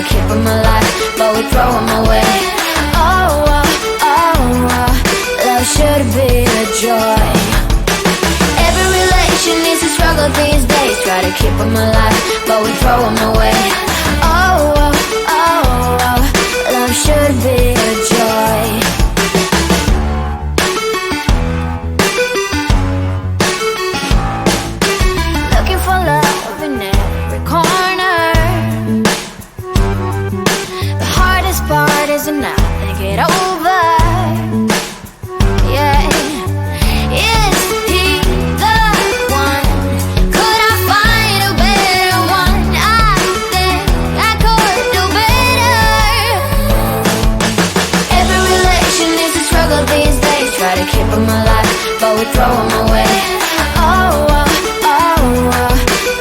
to keep them alive, but we throw them away. Oh, love should be a joy. Every relation needs a struggle these days. Try to keep them alive, but we throw them away. Oh, love should be a joy. Looking for love in every corner. The hardest part is to not think it over. Yeah, is he the one? Could I find a better one? I think I could do better. Every relation is a struggle these days. Try to keep them alive, but we throw them away. Oh,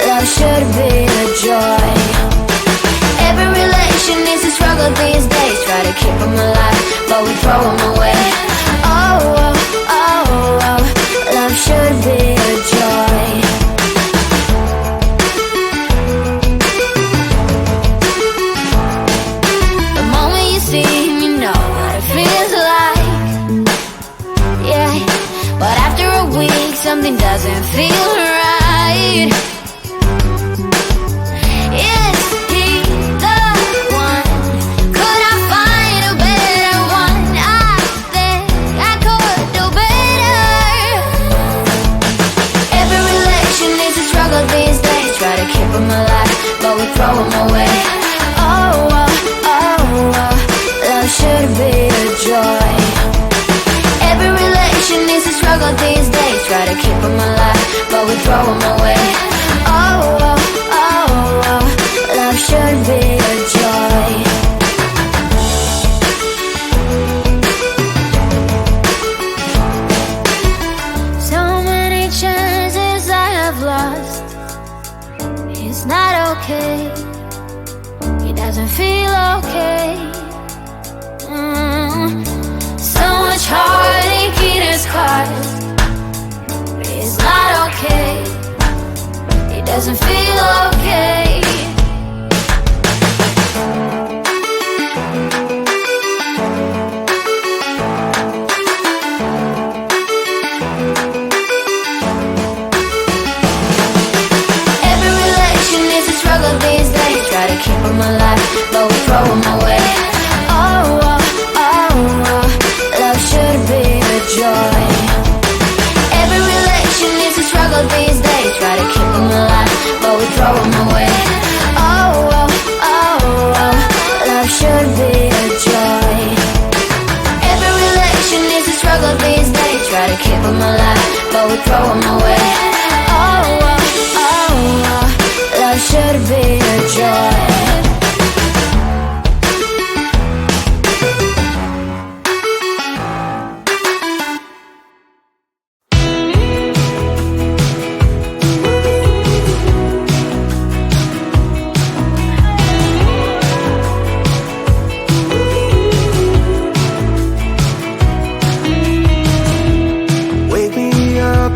love should be a joy. Every relation is a struggle these days. Try to keep them alive, but we throw them away. Oh, love should be a joy. The moment you see him, you know what it feels like. Yeah, but after a week, something doesn't feel right. Is he the one? Could I find a better one? I think I could do better. Every relation needs a struggle these days. Try to keep them alive, but we throw them away. Oh, love should be a joy. Every relation needs a struggle these days. Try to keep them alive, but we throw them away. Oh, love should be a joy. So many chances I have lost. It's not okay. It doesn't feel okay. So much heartache it has caused. It's not okay. It doesn't feel okay. Every relation is a struggle these days. Try to keep them alive, but we throw them away. Oh, love should be a joy. Every relation is a struggle these days. Try to keep them alive, but we throw them away. Oh, love should be a joy. Every relation is a struggle these days. Try to keep them alive, but we throw them away. Oh, love should be a joy.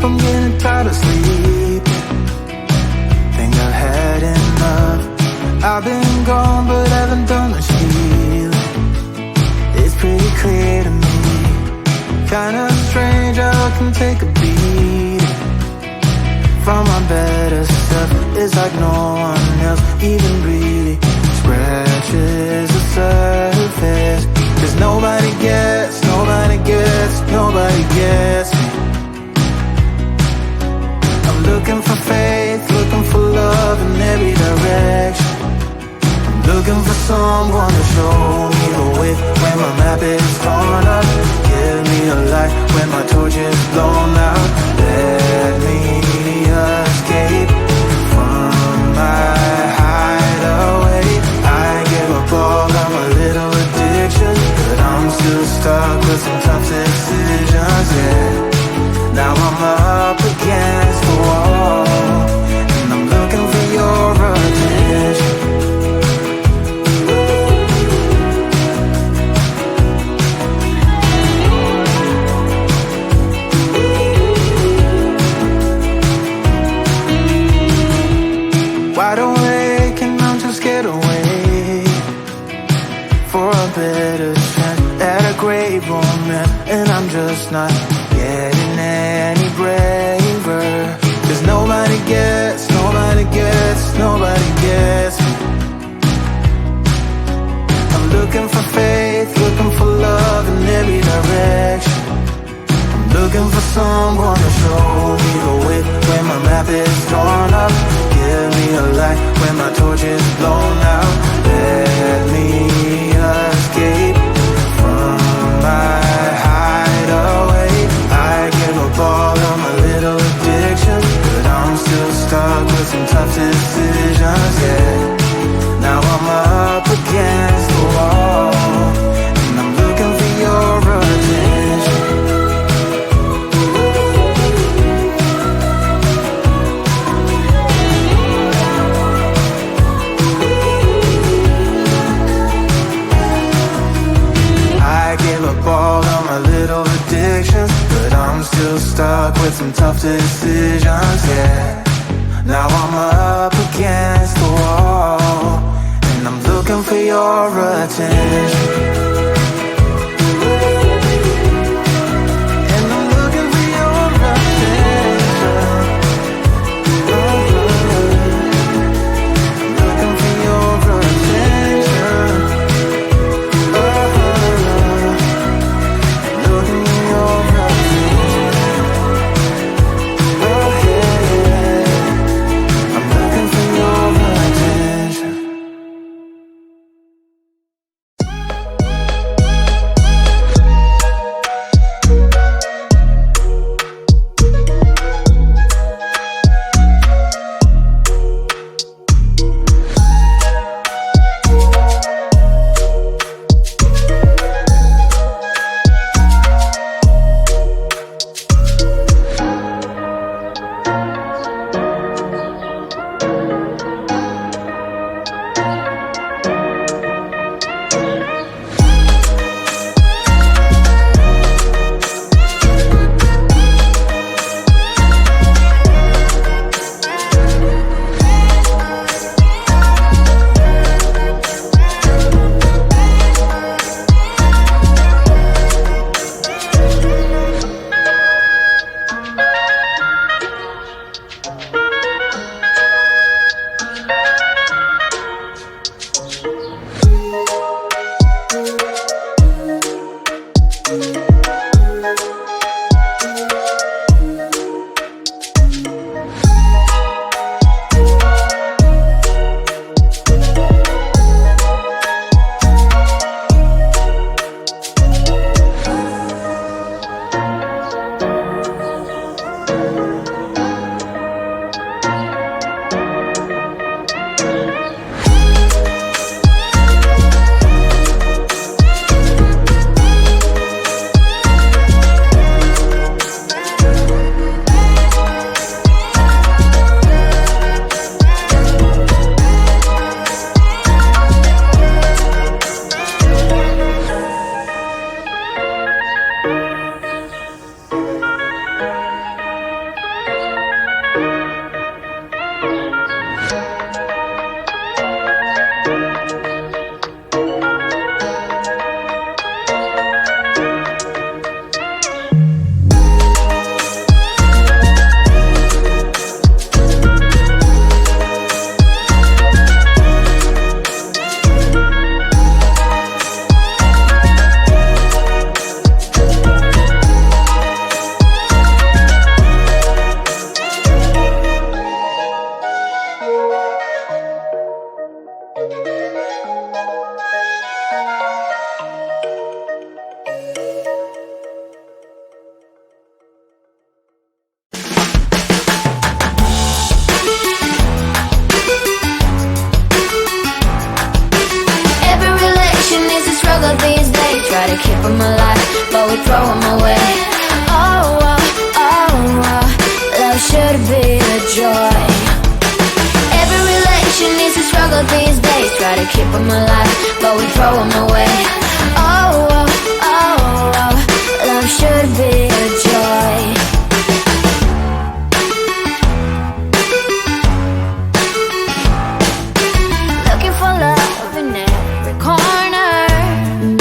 I'm getting tired of sleep. Think I've had enough. I've been gone but haven't done much healing. It's pretty clear to me. Kinda strange how I can take a beat from my better self. It's like no one else even really scratches the surface. 'Cause nobody gets me. Looking for faith, looking for love in every direction. I'm looking for someone to show me the way when my map is torn up. Give me a light when my torch is blown out. Let me escape from my hideaway. I give up all of my little addictions, but I'm still stuck with some tough decisions, yeah. Now I'm up against the wall, and I'm looking for your attention. Wide awake and I'm too scared away. better chance at a great romance, and I'm just not getting any braver. 'Cause nobody gets me. I'm looking for faith, looking for love in every direction. I'm looking for someone to show me the way when my map is torn up. Give me a light when my torch is blown out. Let me escape from my hideaway. I give up all of my little addictions, but I'm still stuck with some tough decisions, yeah. Now I'm up against the wall, and I'm looking for your attention. I gave up all of my little addictions, but I'm still stuck with some tough decisions, yeah. Now I'm up against the wall, and I'm looking for your attention. And I'm looking for your attention. I'm looking for your attention. Looking for your attention. Oh yeah, I'm looking for your attention. to keep them alive, but we throw them away. Oh, oh, oh, oh, love should be a joy. Every relation is a struggle these days. Try to keep them alive, but we throw them away. Oh, oh, oh, oh, love should be a joy. Looking for love in every corner.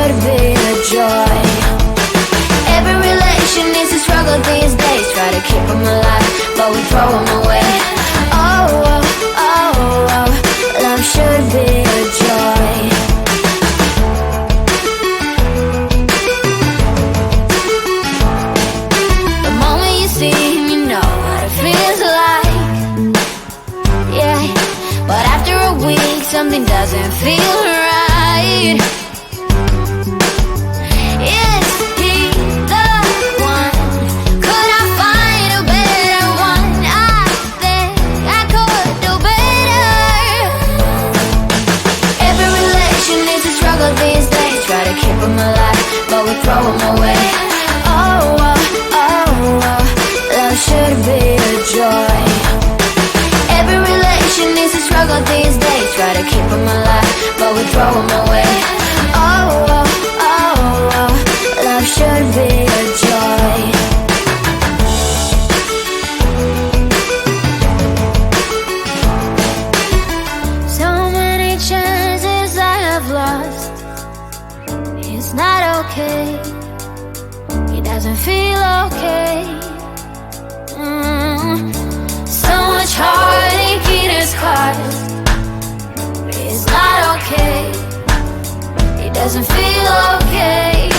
should be a joy. Every relation is a struggle these days. Try to keep them alive, but we throw them away. Oh, oh, oh, oh, love should be a joy. The moment you see him, you know what it feels like. Yeah, but after a week, something doesn't feel right. Is he the one? Could I find a better one? I think I could do better. Every relation is a struggle these days. Try to keep them alive, but we throw them away. Oh, oh, oh, oh, love should be a joy. Every relation is a struggle these days. Try to keep them alive, but we throw them away. Oh, oh, oh, oh, love should be a joy. So many chances I have lost. It's not okay. It doesn't feel okay. So much heartache it has caused. It's not okay. It doesn't feel okay.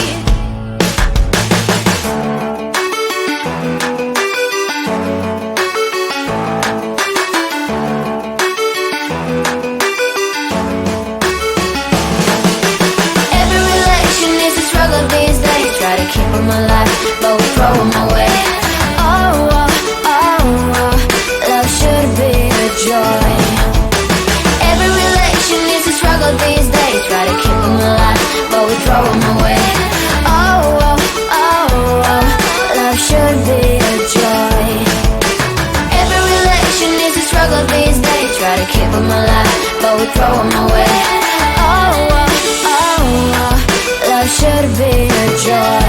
Every relation is a struggle these days. Try to keep them alive, but we throw them away. Oh, oh, oh, oh, love should be a joy. Every relation is a struggle these days. Try to keep them alive, but we throw them away. Oh, oh, oh, oh, love should be a joy. Every relation is a struggle these days. Try to keep them alive, but we throw them away. Oh, oh, oh, oh, love should be a joy.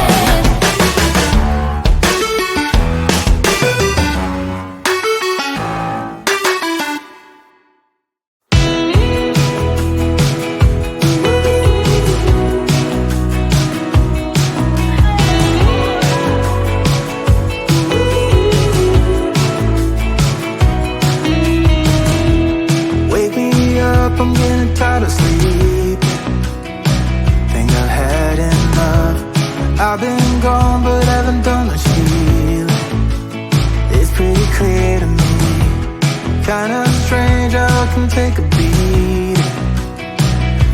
Wake me up, I'm getting tired of sleeping. Think I've had enough. I've been gone, but haven't done much healing. It's pretty clear to me. Kinda strange how I can take a beating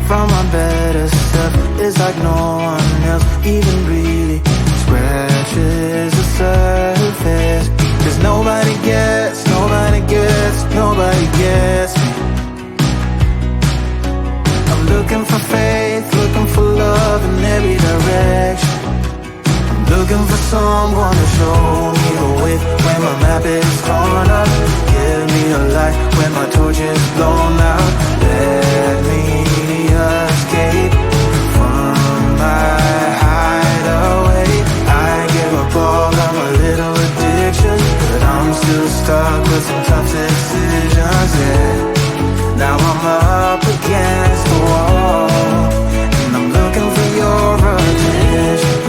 from my better self. It's like no one else even really scratches the surface. 'Cause nobody gets, nobody gets, nobody gets me. I'm looking for faith, looking for love in every direction. I'm looking for someone to show me the way when my map is torn up. Give me a light when my torch is blown out. Let me escape from my hideaway. I give up all of my little addictions, but I'm still stuck with some tough decisions, yeah. Now I'm up against the wall, and I'm looking for your attention.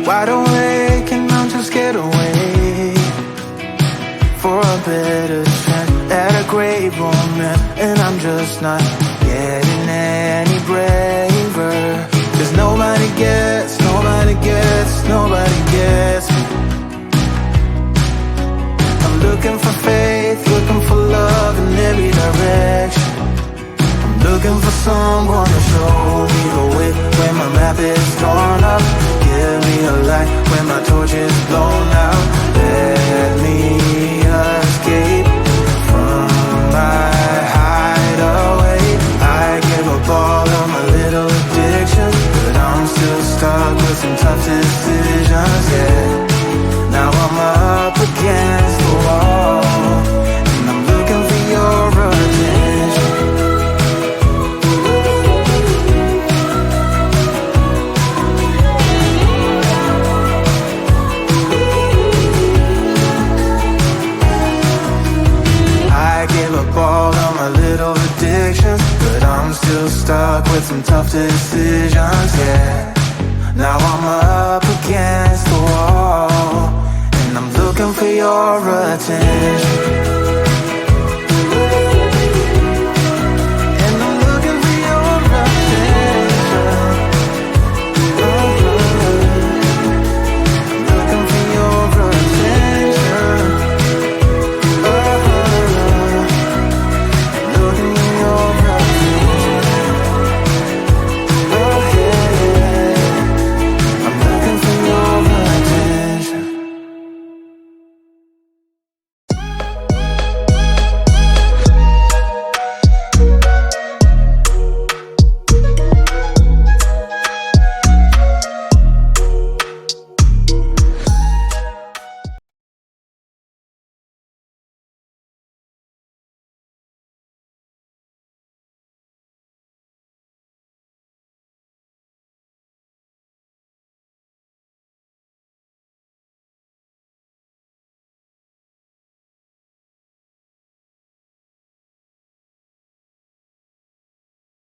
Wide awake and I'm just scared away for a better chance at a great romance, and I'm just not getting any braver. 'Cause nobody gets, nobody gets, nobody gets me. I'm looking for faith, looking for love in every direction. I'm looking for someone to show me the way when my map is torn up. Give me a light when my torch is blown out. Let me escape from my hideaway. I give up all of my little addictions, but I'm still stuck with some tough decisions, yeah. Now I'm up against the wall, and I'm looking for your attention. decisions, yeah. Now I'm up against the wall, and I'm looking for your attention.